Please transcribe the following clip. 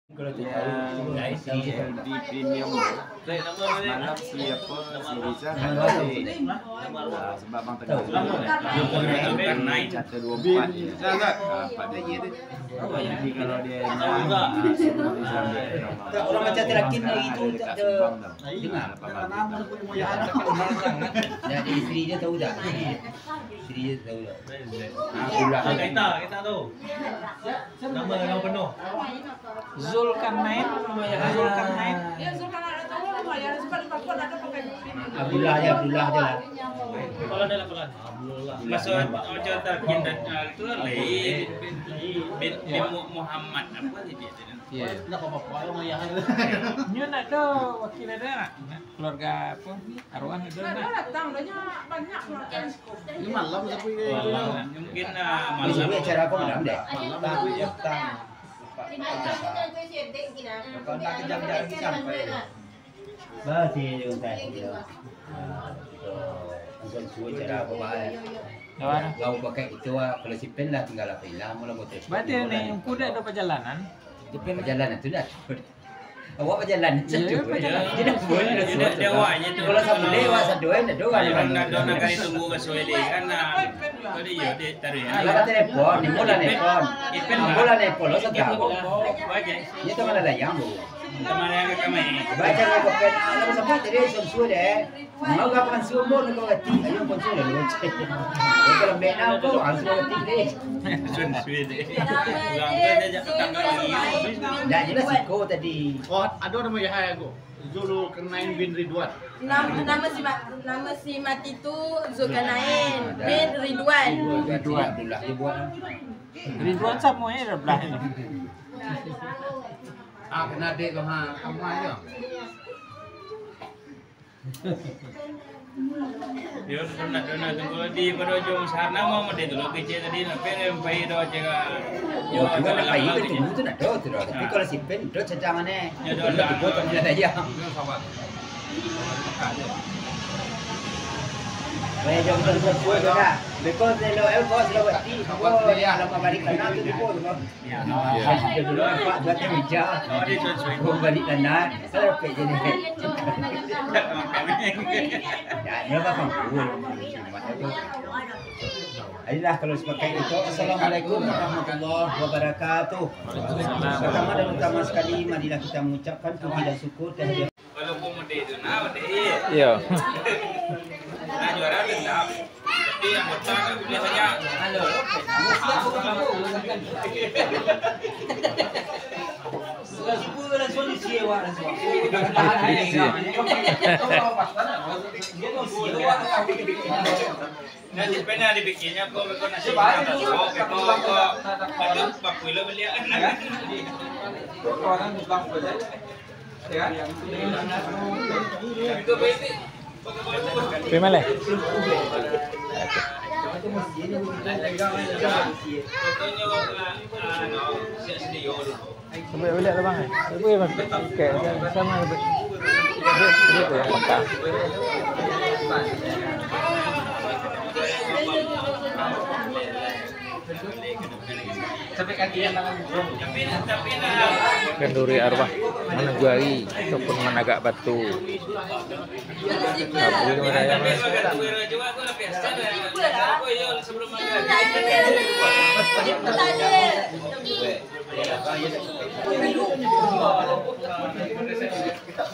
Kalau di premium malam siapa si Riza kan sebab bang tengah kan naik 124 Pak dia tu jadi kalau dia orang macam terakin itu dengar jadi isteri dia tahu tak? Isteri dia tahu tak? Kita tahu. Nama penuh. Zulkarnain, Zulkarnain. Ya Zulkarnain tahu lah ya sebab di Papua ada pakai Abdullah je lah. Kalau ada pelan. Maksud macam terkin dan itu lain. Bin Muhammad apa dia? Iya. Nak apa-apa yang ayah ada. Nyu nak ada wakil ada nak keluarga apa? Arwah ada nak. Ada datang banyak keluarga. Ini malam tapi mungkin Malam ni acara apa malam deh? Berarti yung tayo. Bukan suwe cara apa bahaya. Kau pakai itu kalau si pen lah tinggal apa hilang mula motor. Berarti ni yang kuda ada perjalanan. Perjalanan tu dah. Awak perjalanan satu. perjalanan. Dia dah boleh Dia dewanya tu. Kalau satu dewa satu nak dua Nak kali tunggu ke Sweden kan. Jadi ya dia tarik. Kalau telepon, ni mula telepon. Mula telepon lo sedap. Baca. Dia tu mana layang bu. Teman yang kami. Baca ni kau pen. Kalau sampai tadi susu deh. Mau kau kan susu mo kau gati. Ayo pun susu dah lucu. Kalau bena kau langsung gati deh. Sweden. Ulang saja petang lagi. Dah jelas kau tadi. Oh, ada nama Yahya aku. Zulkarnain bin Ridwan. Nama si mati tu Zulkarnain bin Ridwan. Ridwan Abdullah dia buat. Ridwan sama ya belah ini. Kena adik kau ha, kamu aja. Dia nak tunggu di pada ujung sana mau dia tu kerja tadi nak pergi pergi doa jaga. Oh, cuma nak pergi ke tunggu tu nak doa tu. Tapi kalau si pen doa cadangan ni. Kalau kita tak ada dia. Baik jom kita buat dah. Because they know el kos lewat ti. Kau lama balik lana tu pun. Ya. Dia dulu Pak buat meja. Kau balik lana. Saya pergi ni. Ya, ni apa pun. Ayolah kalau sepakai itu. Assalamualaikum warahmatullahi wabarakatuh. Pertama dan utama sekali marilah kita mengucapkan puji dan syukur kehadiran. Walaupun mesti itu nak mesti. Iya. Nah juara dendam. Tapi anggota biasanya halo. Nanti pernah dibikinnya kok nasi kok pakuilo beli Pemale. Sampai boleh lah bang. Boleh bang. Okey, sama lebih. Dia tu yang makan. Sampai kaki yang tangan burung. Kenduri arwah menegari ataupun menagak batu. Kabur meraya. Kita